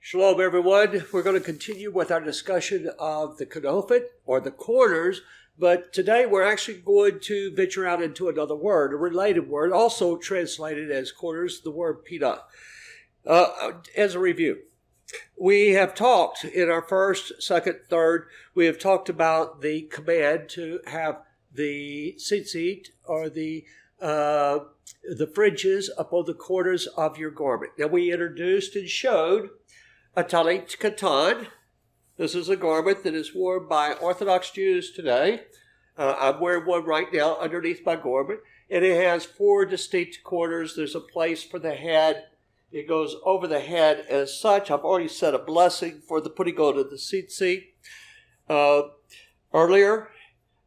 Shalom, everyone. We're going to continue with our discussion of the Kenofit, or the corners, but today we're actually going to venture out into another word, a related word, also translated as corners, the word pina. As a review, we have talked in our first, second, third, we have talked about the command to have the tzitzit, or the fringes upon the corners of your garment. Now we introduced and showed a talit katan. This is a garment that is worn by Orthodox Jews today. I'm wearing one right now underneath my garment, and it has four distinct corners. There's a place for the head. It goes over the head as such. I've already said a blessing for the putting on of the tzitzit earlier,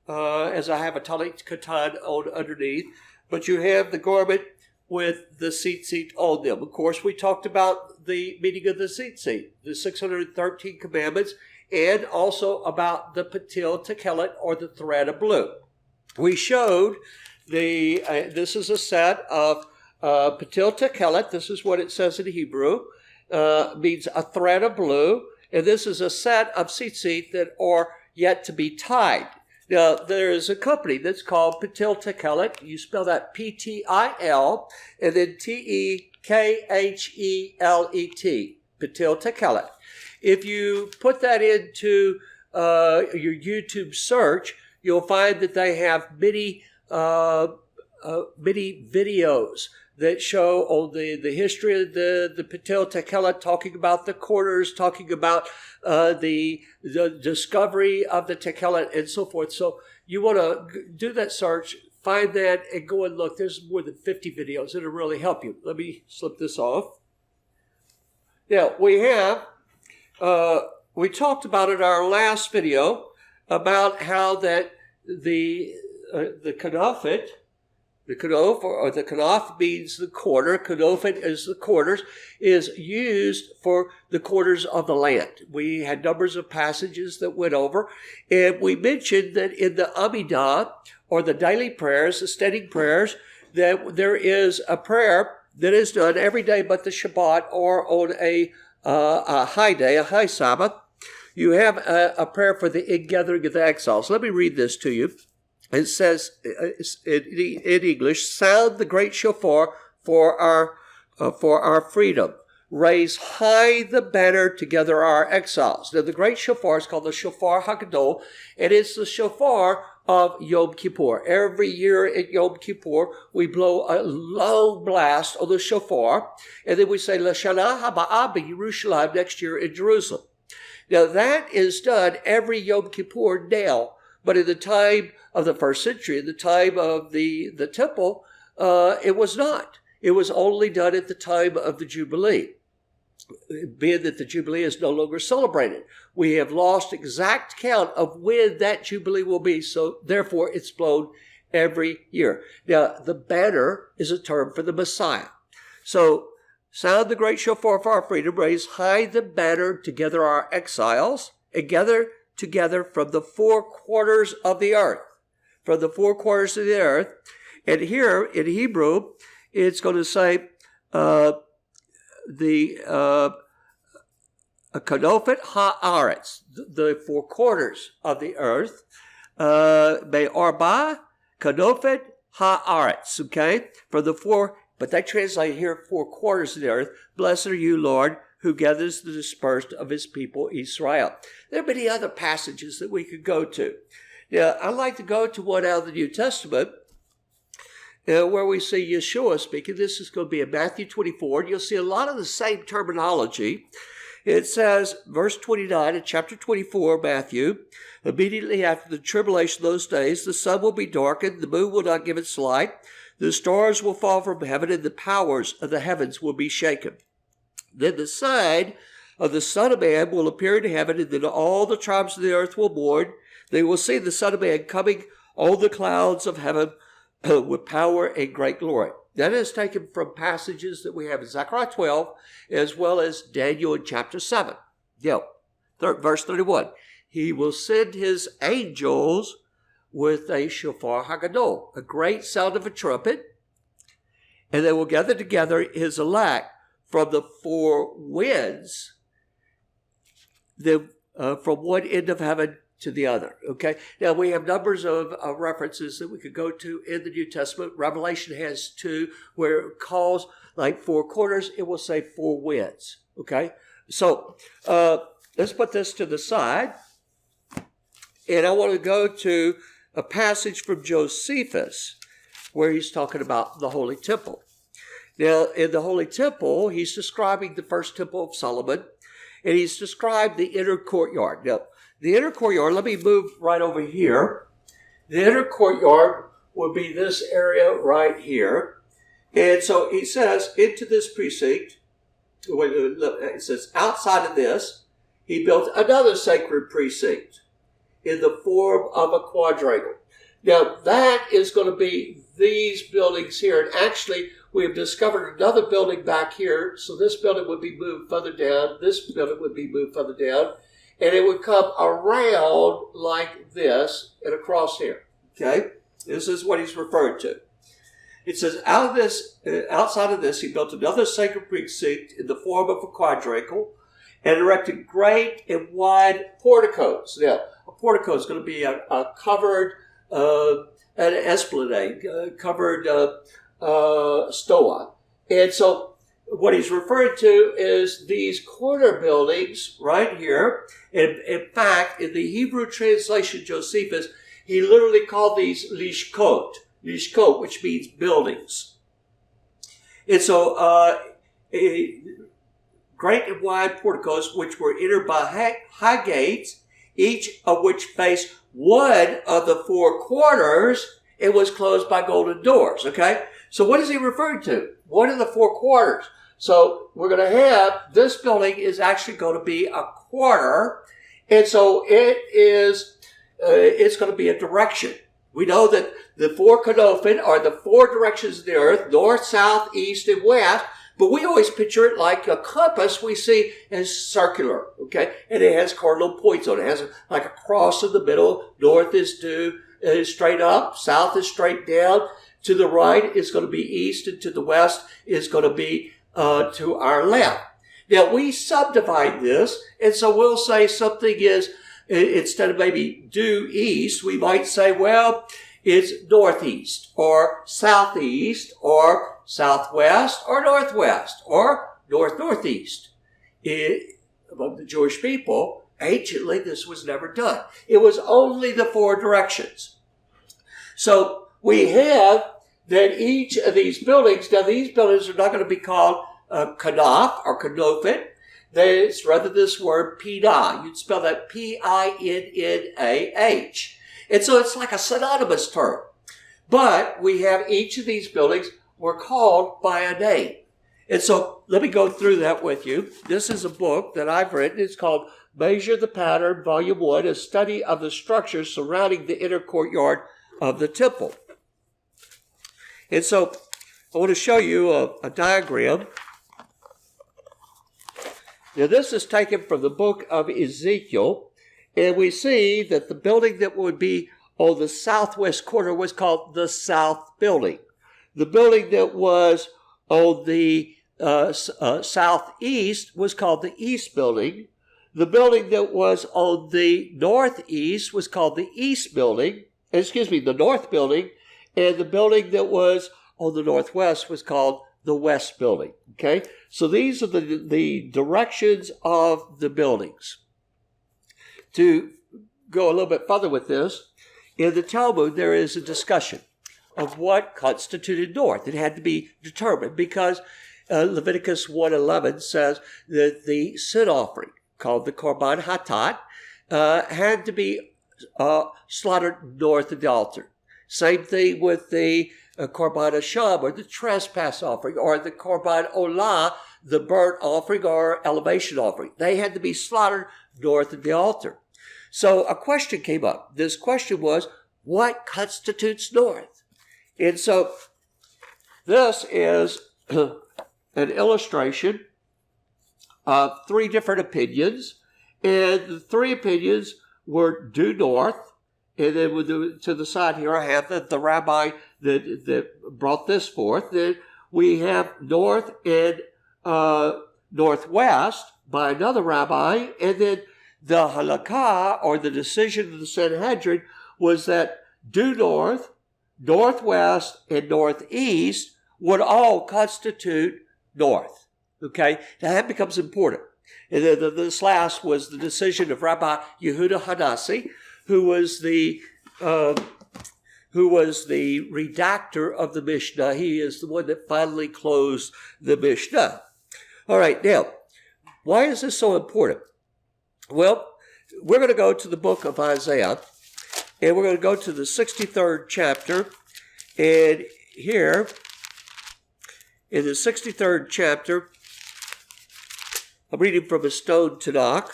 as I have a talit katan on underneath. But you have the garment with the tzitzit on them. Of course, we talked about the meaning of the tzitzit, the 613 commandments, and also about the patil tekelet, or the thread of blue. We showed this is a set of patil tekelet. This is what it says in Hebrew. Means a thread of blue. And this is a set of tzitzit that are yet to be tied. Now, there is a company that's called Patil Tekelet. You spell that P-T-I-L, and then T-E-K-H-E-L-E-T, Patil Tekelet. If you put that into your YouTube search, you'll find that they have many videos that show on the history of the Patil Tekelet, talking about the corners, talking about the discovery of the Tekelet, and so forth. So you want to do that search, find that, and go and look. There's more than 50 videos. It'll really help you. Let me slip this off. Now, we talked about in our last video about how that the Kenofit, the kanof, or the kanof means the corner. Kenofit is the corners, is used for the corners of the land. We had numbers of passages that went over, and we mentioned that in the Amidah, or the daily prayers, the standing prayers, that there is a prayer that is done every day but the Shabbat, or on a high day, a high Sabbath. You have a prayer for the ingathering of the exiles. Let me read this to you. It says in English, sound the great shofar for our freedom. Raise high the banner, together our exiles. Now, the great shofar is called the Shofar HaGadol, and it's the shofar of Yom Kippur. Every year at Yom Kippur, we blow a long blast on the shofar, and then we say, L'Shana Haba'ah B'Yerushalayim, next year in Jerusalem. Now, that is done every Yom Kippur now, but in the time of the first century, in the time of the temple, it was not. It was only done at the time of the Jubilee. Being that the Jubilee is no longer celebrated, we have lost exact count of when that Jubilee will be, so therefore it's blown every year. Now, the banner is a term for the Messiah. So, sound the great shofar for our freedom, raise high the banner, together our exiles, and gather together from the four corners of the earth. From the four corners of the earth. And here in Hebrew, it's going to say the Kenofit ha'aretz, the four corners of the earth. Me'arba Kenofit ha'aretz, okay? From the four, but that translates here, four corners of the earth. Blessed are you, Lord, who gathers the dispersed of his people Israel. There are many other passages that we could go to. Now, I'd like to go to one out of the New Testament where we see Yeshua speaking. This is going to be in Matthew 24. And you'll see a lot of the same terminology. It says, verse 29 in chapter 24, Matthew, immediately after the tribulation of those days, the sun will be darkened, the moon will not give its light, the stars will fall from heaven, and the powers of the heavens will be shaken. Then the sign of the Son of Man will appear in heaven, and then all the tribes of the earth will mourn. They will see the Son of Man coming on the clouds of heaven with power and great glory. That is taken from passages that we have in Zechariah 12, as well as Daniel in chapter 7. Verse 31. He will send his angels with a shofar hagadol, a great sound of a trumpet, and they will gather together his elect from the four winds from one end of heaven to the other. Okay. Now we have numbers of references that we could go to in the New Testament. Revelation has 2 where it calls like 4 corners. It will say 4 winds. Okay. So let's put this to the side. And I want to go to a passage from Josephus where he's talking about the Holy Temple. Now, in the Holy Temple, he's describing the first temple of Solomon, and he's described the inner courtyard. Now, the inner courtyard, let me move right over here. The inner courtyard would be this area right here. And so he says, into this precinct, it says, outside of this, he built another sacred precinct in the form of a quadrangle. Now, that is going to be these buildings here. And actually, we have discovered another building back here. So this building would be moved further down. This building would be moved further down. And it would come around like this and across here. Okay? This is what he's referring to. It says, outside of this, he built another sacred precinct in the form of a quadrangle and erected great and wide porticos. Now, a portico is going to be a covered, an esplanade, covered stoa. And so what he's referring to is these corner buildings right here. And in fact, in the Hebrew translation, Josephus, he literally called these lishkot, which means buildings. And so great and wide porticos, which were entered by high gates, each of which faced one of the 4 corners, and was closed by golden doors. Okay? So what is he referring to? One of the 4 corners. So we're going to have, this building is actually going to be a quarter, and so it's going to be a direction. We know that the 4 Kenophin are the 4 directions of the earth, north, south, east, and west. But we always picture it like a compass we see as circular, okay? And it has cardinal points on it. It has like a cross in the middle. North is straight up. South is straight down. To the right is going to be east, and to the west is going to be to our left. Now, we subdivide this, and so we'll say something is, instead of maybe due east, we might say, well, it's northeast, or southeast, or southwest, or northwest, or northeast. Among the Jewish people, anciently, this was never done. It was only the 4 directions. So we have that each of these buildings, now these buildings are not going to be called kanaf or kanofit. It's rather this word pinah. You'd spell that Pinnah. And so it's like a synonymous term. But we have each of these buildings were called by a name. And so let me go through that with you. This is a book that I've written. It's called Measure the Pattern, Volume 1, a study of the structures surrounding the inner courtyard of the temple. And so I want to show you a diagram. Now this is taken from the book of Ezekiel. And we see that the building that would be on the southwest corner was called the South Building. The building that was on the southeast was called the East Building. The building that was on the northeast was called the East Building. The North Building. And the building that was on the northwest was called the West Building. Okay? So these are the directions of the buildings. To go a little bit further with this, in the Talmud there is a discussion of what constituted north. It had to be determined because Leviticus 1:11 says that the sin offering, called the Korban Hatat, had to be slaughtered north of the altar. Same thing with the Korban Hashem, or the trespass offering, or the Korban Olah, the burnt offering or elevation offering. They had to be slaughtered north of the altar. So a question came up. This question was, what constitutes north? And so this is an illustration of 3 different opinions. And the 3 opinions were due north. And then to the side here, I have the rabbi that brought this forth. Then we have north and northwest by another rabbi. And then the halakha, or the decision of the Sanhedrin, was that due north, northwest, and northeast would all constitute north. Okay, now that becomes important. And this last was the decision of Rabbi Yehuda Hanasi, who was the redactor of the Mishnah. He is the one that finally closed the Mishnah. All right, now, why is this so important? Well, we're going to go to the book of Isaiah, and we're going to go to the 63rd chapter. And here, in the 63rd chapter, I'm reading from a stone Tanakh,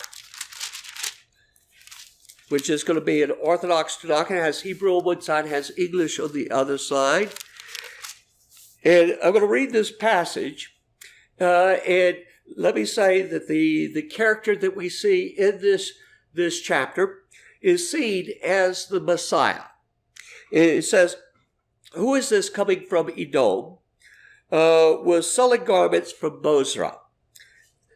which is going to be an Orthodox Tanakh. It has Hebrew on one side, it has English on the other side. And I'm going to read this passage, and let me say that the character that we see in this chapter is seen as the Messiah. It says, "Who is this coming from Edom, was selling garments from Bozrah,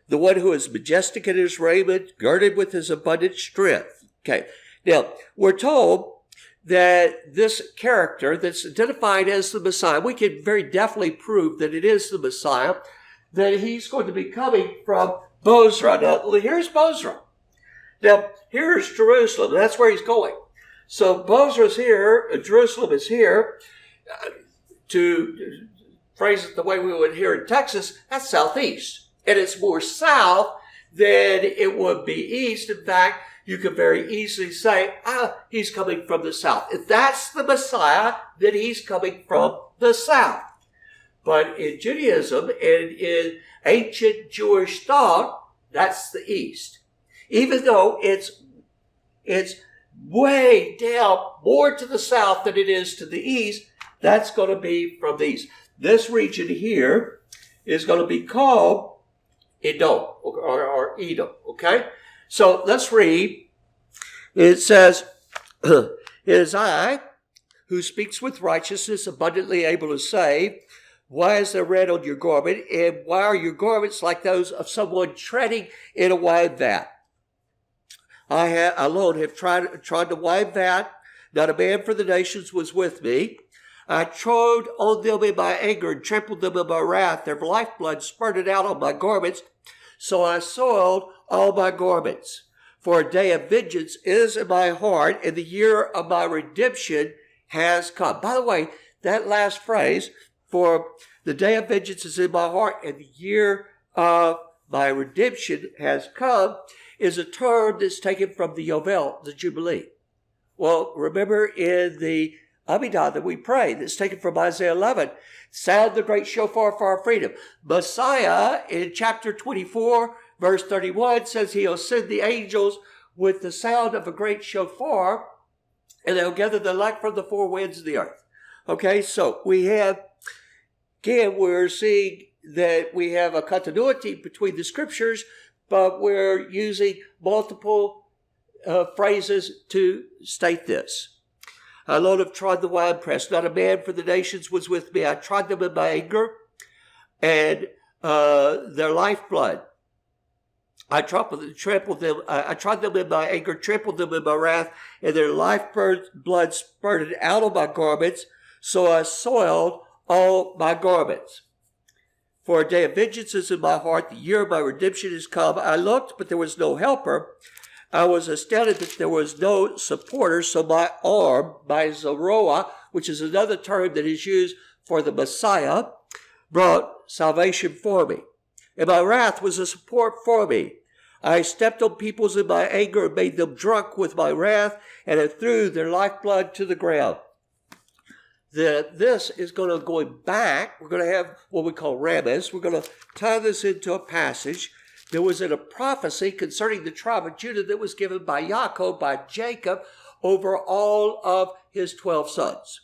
the one who is majestic in his raiment, girded with his abundant strength." Okay, now we're told that this character that's identified as the Messiah, we can very definitely prove that it is the Messiah, that he's going to be coming from Bozrah. Now, here's Bozrah. Now, here's Jerusalem. That's where he's going. So Bozrah's here, Jerusalem is here. To phrase it the way we would hear in Texas, that's southeast. And it's more south than it would be east. In fact, you could very easily say, he's coming from the south. If that's the Messiah, then he's coming from the south. But in Judaism and in ancient Jewish thought, that's the east. Even though it's way down more to the south than it is to the east, that's going to be from the east. This region here is going to be called Edom, or Edom, okay? So let's read. It says, "It is I who speaks with righteousness, abundantly able to save. Why is there red on your garment? And why are your garments like those of someone treading in a wine vat? I alone have tried the wine vat. Not a man for the nations was with me. I trod on them in my anger and trampled them in my wrath. Their lifeblood spurted out on my garments, so I soiled all my garments. For a day of vengeance is in my heart, and the year of my redemption has come." By the way, that last phrase, "for the day of vengeance is in my heart, and the year of my redemption has come," is a term that's taken from the Yovel, the Jubilee. Well, remember in the Amidah that we pray, that's taken from Isaiah 11, "Sound the great shofar for our freedom." Messiah in chapter 24, verse 31 says he'll send the angels with the sound of a great shofar, and they'll gather the elect from the four winds of the earth. Okay, so we have, again, we're seeing that we have a continuity between the scriptures, but we're using multiple phrases to state this. "I alone have trod the winepress. Not a man for the nations was with me. I trod them in my anger and their lifeblood. I trampled them. I trod them in my anger, trampled them in my wrath, and their lifeblood spurted out of my garments, so I soiled all my garments. For a day of vengeance is in my heart. The year of my redemption is come. I looked, but there was no helper. I was astounded that there was no supporter, so my arm, my Zeroah, which is another term that is used for the Messiah, brought salvation for me. And my wrath was a support for me. I stepped on peoples in my anger and made them drunk with my wrath, and I threw their lifeblood to the ground." This is going back. We're going to have what we call Ramez. We're going to tie this into a passage. There was a prophecy concerning the tribe of Judah that was given by Yaakov, by Jacob, over all of his 12 sons.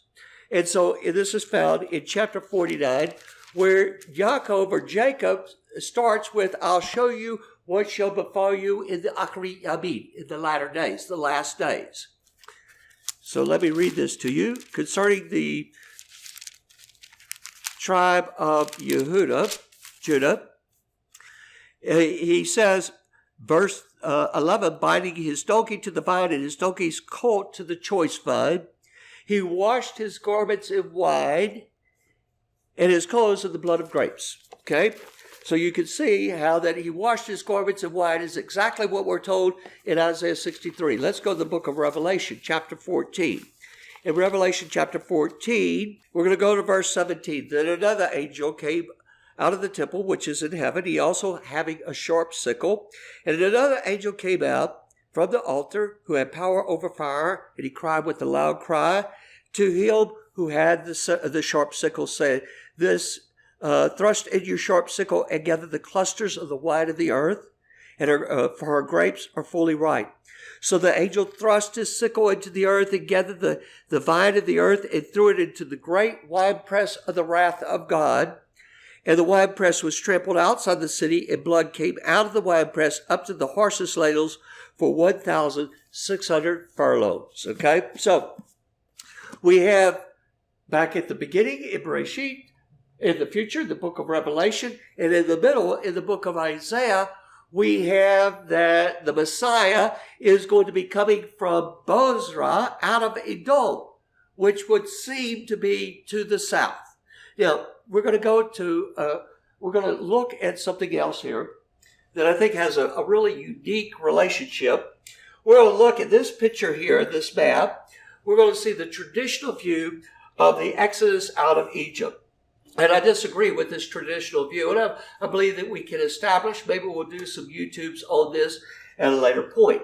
And so this is found in chapter 49, where Yaakov or Jacob starts with, "I'll show you what shall befall you in the Achri Yamim," in the latter days, the last days. So let me read this to you concerning the tribe of Judah. He says, Verse 11, binding his donkey to the vine and his donkey's colt to the choice vine. He washed his garments in wine and his clothes in the blood of grapes. Okay? So you can see how that he washed his garments in wine is exactly what we're told in Isaiah 63. Let's go to the book of Revelation, chapter 14. In Revelation chapter 14, we're going to go to verse 17. Then another angel came out of the temple, which is in heaven, he also having a sharp sickle. And another angel came out from the altar, who had power over fire, and he cried with a loud cry to him who had the sharp sickle, saying, thrust in your sharp sickle and gather the clusters of the wine of the earth, and for her grapes are fully ripe. So the angel thrust his sickle into the earth and gathered the vine of the earth and threw it into the great winepress of the wrath of God. And the winepress was trampled outside the city, and blood came out of the winepress up to the horses' ladles for 1,600 furlongs. Okay, so we have back at the beginning in Bereshit, in the future, the book of Revelation, and in the middle, in the book of Isaiah, we have that the Messiah is going to be coming from Bozrah out of Edom, which would seem to be to the south. Now, we're going to look at something else here that I think has a really unique relationship. We're going to look at this picture here, this map. We're going to see the traditional view of the Exodus out of Egypt. And I disagree with this traditional view. And I believe that we can establish, maybe we'll do some YouTubes on this at a later point.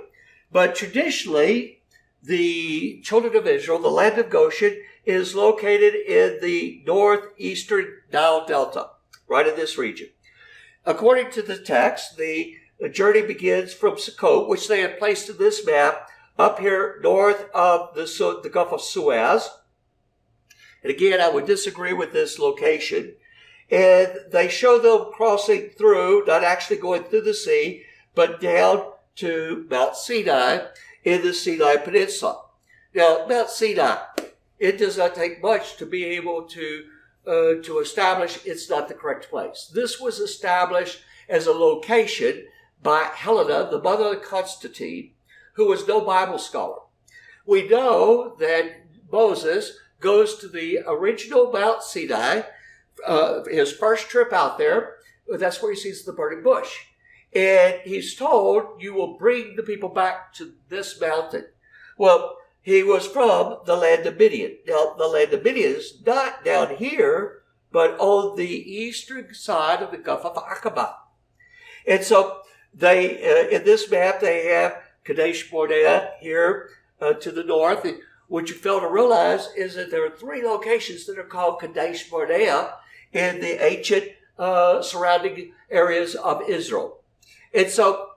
But traditionally, the children of Israel, the land of Goshen, is located in the northeastern Nile Delta, right in this region. According to the text, the journey begins from Sukkot, which they have placed in this map, up here north of the Gulf of Suez. And again, I would disagree with this location. And they show them crossing through, not actually going through the sea, but down to Mount Sinai in the Sinai Peninsula. Now, Mount Sinai, it does not take much to be able to establish it's not the correct place. This was established as a location by Helena, the mother of Constantine, who was no Bible scholar. We know that Moses goes to the original Mount Sinai, his first trip out there. That's where he sees the burning bush. And he's told, you will bring the people back to this mountain. Well, he was from the land of Midian. Now, the land of Midian is not down here, but on the eastern side of the Gulf of Aqaba. And so they, in this map, they have Kadesh Barnea here to the north. And what you fail to realize is that there are 3 locations that are called Kadesh Barnea in the ancient surrounding areas of Israel. And so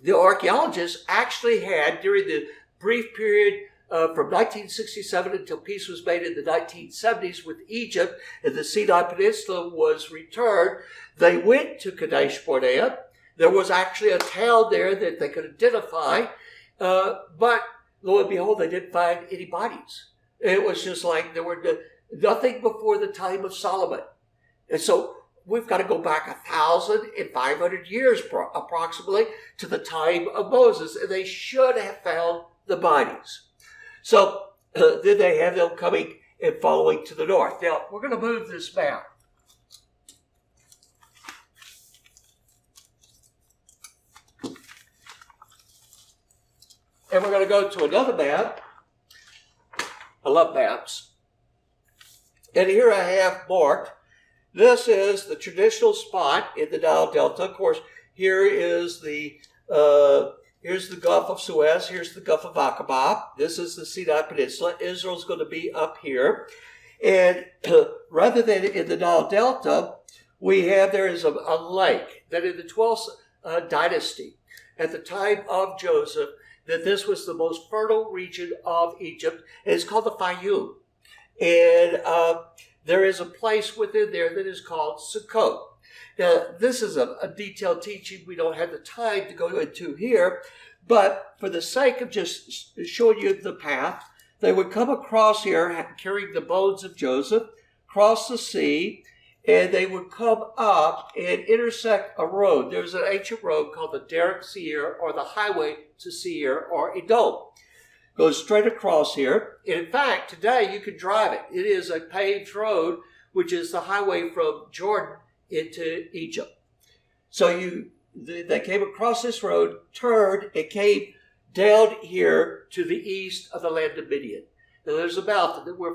the archaeologists actually had, during the brief period from 1967 until peace was made in the 1970s with Egypt and the Sinai Peninsula was returned, they went to Kadesh Barnea. There was actually a town there that they could identify, but lo and behold, they didn't find any bodies. It was just like there were nothing before the time of Solomon. And so we've got to go back 1,500 years approximately to the time of Moses, and they should have found the bodies. So then they have them coming and following to the north. Now, we're going to move this map. And we're going to go to another map. I love maps. And here I have marked. This is the traditional spot in the Nile Delta. Of course, here is here's the Gulf of Suez. Here's the Gulf of Aqaba. This is the Sinai Peninsula. Israel's going to be up here. And rather than in the Nile Delta, there is a lake that in the 12th dynasty, at the time of Joseph, that this was the most fertile region of Egypt, and it's called the Fayum. And there is a place within there that is called Sukkot. Now, this is a detailed teaching we don't have the time to go into here, but for the sake of just showing you the path, they would come across here carrying the bones of Joseph, cross the sea, and they would come up and intersect a road. There's an ancient road called the Derek Seir, or the highway to Seir, or Edom. Goes straight across here. And in fact, today you can drive it. It is a paved road, which is the highway from Jordan into Egypt. So they came across this road, turned, and came down here to the east of the land of Midian. Now there's a mountain that we're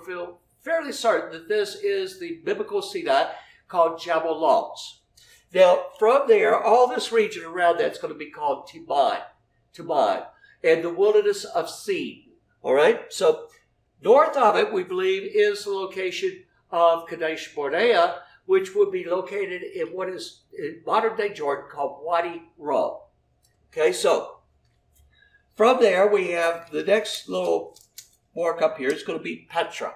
fairly certain that this is the biblical Sinai called Jabal Lawns. Now from there, all this region around that's going to be called Timon, and the wilderness of Sin. All right, so north of it, we believe, is the location of Kadesh Barnea, which would be located in what is in modern-day Jordan called Wadi Rum. Okay, so from there, we have the next little mark up here is going to be Petra.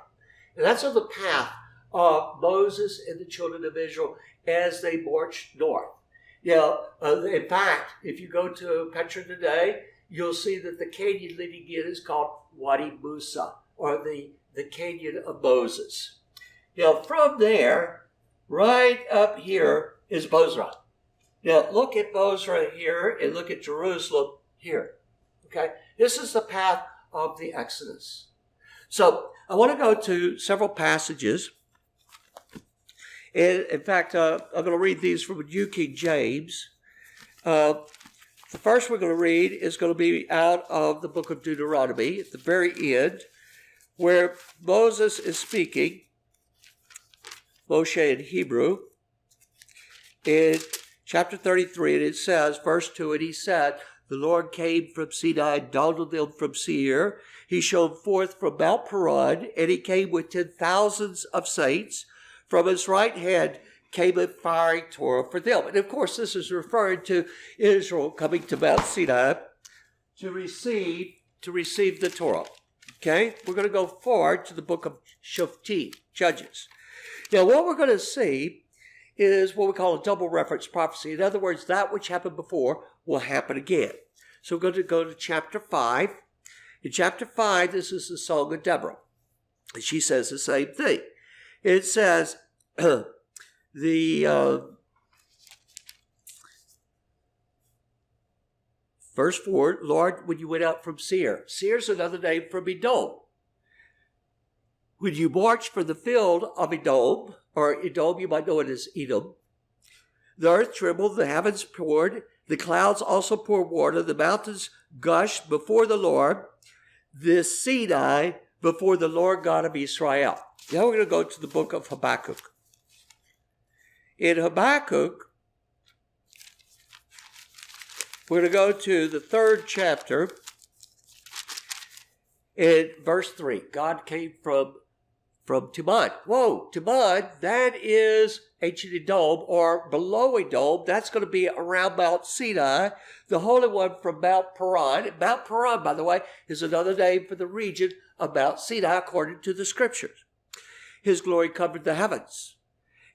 And that's on the path of Moses and the children of Israel as they marched north. Now, in fact, if you go to Petra today, you'll see that the canyon leading in is called Wadi Musa, or the Canyon of Moses. Now, from there, right up here is Bozrah. Now, look at Bozrah here and look at Jerusalem here. Okay? This is the path of the Exodus. So, I want to go to several passages. And, in fact, I'm going to read these from New King James. The first we're going to read is going to be out of the book of Deuteronomy at the very end, where Moses is speaking, Moshe in Hebrew, in chapter 33, and it says, verse 2, and he said, the Lord came from Sinai and dawned on them from Seir. He shone forth from Mount Paran, and he came with 10,000s of saints. From his right hand came a fiery Torah for them. And of course, this is referring to Israel coming to Mount Sinai to receive the Torah. Okay? We're going to go forward to the book of Shoftim, Judges. Now, what we're going to see is what we call a double reference prophecy. In other words, that which happened before will happen again. So we're going to go to chapter 5. In chapter 5, this is the Song of Deborah. And she says the same thing. It says, verse 4, Lord, when you went out from Seir. Seir's another name for Edom. When you marched for the field of Edom, or Edom, you might know it as Edom, the earth trembled, the heavens poured, the clouds also poured water, the mountains gushed before the Lord, the Sinai before the Lord God of Israel. Now we're going to go to the book of Habakkuk. In Habakkuk, we're going to go to the 3rd chapter in verse 3. God came from Timon. Whoa, Timon, that is ancient Edom, or below Edom. That's going to be around Mount Sinai, the Holy One from Mount Paran. Mount Paran, by the way, is another name for the region of Mount Sinai according to the scriptures. His glory covered the heavens,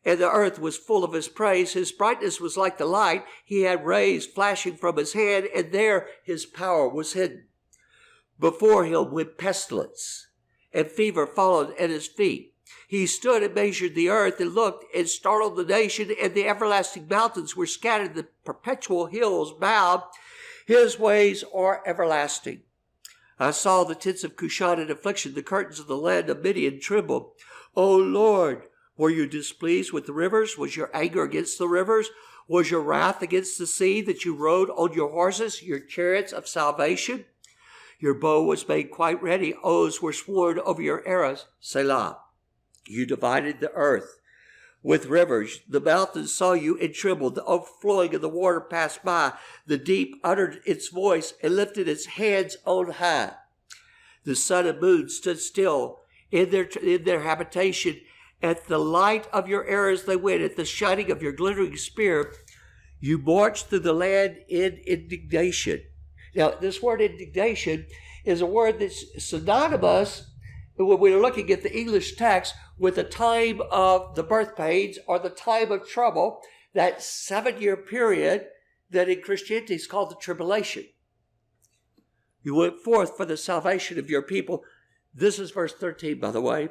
and the earth was full of his praise. His brightness was like the light. He had rays flashing from his hand, and there his power was hidden. Before him went pestilence, and fever followed at his feet. He stood and measured the earth and looked and startled the nation, and the everlasting mountains were scattered, the perpetual hills bowed. His ways are everlasting. I saw the tents of Cushan in affliction, the curtains of the land of Midian trembled. O Lord, were you displeased with the rivers? Was your anger against the rivers? Was your wrath against the sea that you rode on your horses, your chariots of salvation? Your bow was made quite ready. Oaths were sworn over your arrows. Selah. You divided the earth with rivers. The mountains saw you and trembled. The overflowing of the water passed by. The deep uttered its voice and lifted its hands on high. The sun and moon stood still in their habitation. At the light of your arrows they went. At the shining of your glittering spear, you marched through the land in indignation. Now, this word indignation is a word that's synonymous when we're looking at the English text with the time of the birth pains or the time of trouble, that 7-year period that in Christianity is called the tribulation. You went forth for the salvation of your people. This is verse 13, by the way.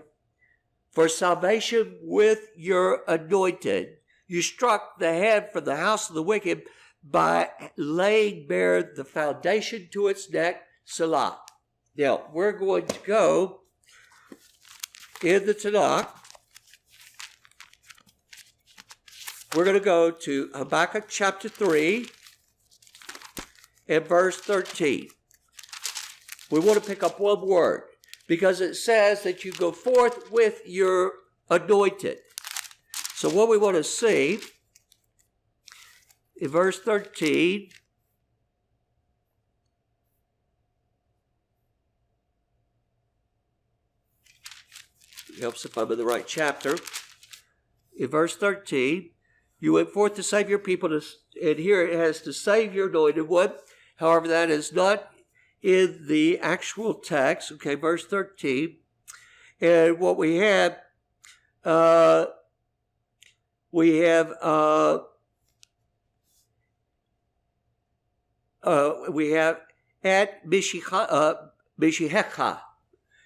for salvation with your anointed. You struck the head from the house of the wicked by laying bare the foundation to its neck, Selah. Now, we're going to go in the Tanakh. We're going to go to Habakkuk chapter 3 and verse 13. We want to pick up one word because it says that you go forth with your anointed. So what we want to see in verse 13, it helps if I'm in the right chapter. In verse 13, you went forth to save your people, and here it has to save your anointed one. However, that is not in the actual text. Okay, verse 13. And what we have at Mishihecha.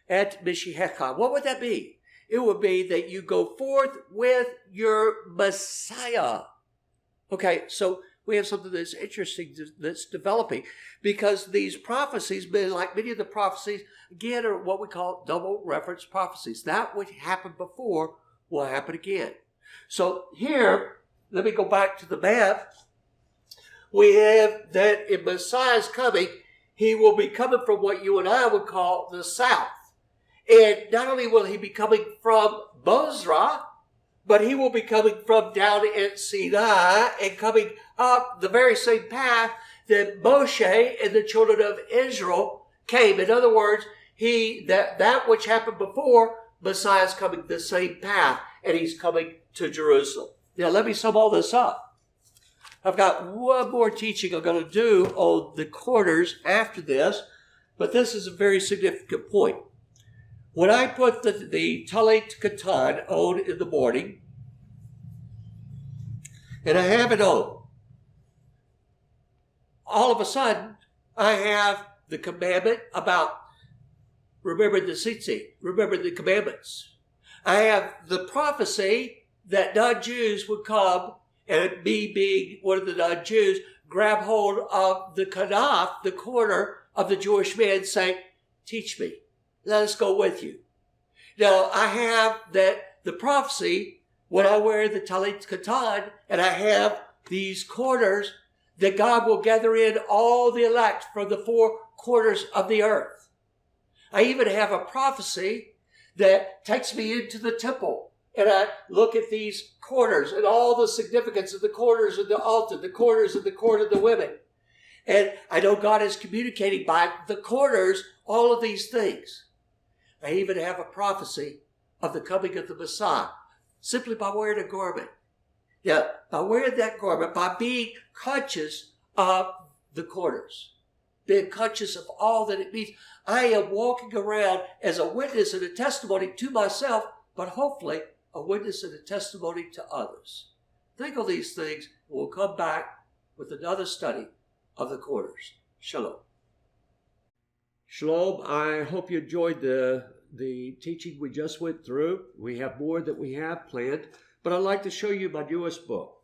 At Mishihecha. What would that be? It would be that you go forth with your Messiah. Okay, so we have something that's interesting that's developing, because these prophecies, like many of the prophecies, again, are what we call double reference prophecies. That which happened before will happen again. So here, let me go back to the map. We have that in Messiah's coming, he will be coming from what you and I would call the south. And not only will he be coming from Bozrah, but he will be coming from down in Sinai and coming up the very same path that Moshe and the children of Israel came. In other words, that which happened before, Messiah is coming the same path, and he's coming to Jerusalem. Now, let me sum all this up. I've got one more teaching I'm going to do on the quarters after this, but this is a very significant point. When I put the Talit Katan on in the morning, and I have it on, all of a sudden, I have the commandment about remembering the tzitzit, remembering the commandments. I have the prophecy that non-Jews would come, and me being one of the non-Jews, grab hold of the kanaf, the corner of the Jewish man, saying, teach me. Let us go with you. Now, I have the prophecy when I wear the Talit Katan, and I have these corners that God will gather in all the elect from the four corners of the earth. I even have a prophecy that takes me into the temple, and I look at these corners and all the significance of the corners of the altar, the corners of the court of the women. And I know God is communicating by the corners all of these things. I even have a prophecy of the coming of the Messiah, simply by wearing a garment. Yeah, by wearing that garment, by being conscious of the corners, being conscious of all that it means. I am walking around as a witness and a testimony to myself, but hopefully a witness and a testimony to others. Think of these things, and we'll come back with another study of the corners. Shalom. Shalom. I hope you enjoyed the teaching we just went through. We have more that we have planned, but I'd like to show you my newest book.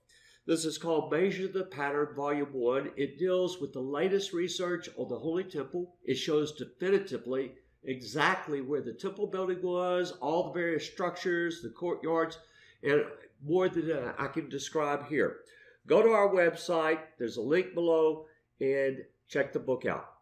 This is called Measure the Pattern, Volume 1. It deals with the latest research on the Holy Temple. It shows definitively exactly where the temple building was, all the various structures, the courtyards, and more than I can describe here. Go to our website. There's a link below, and check the book out.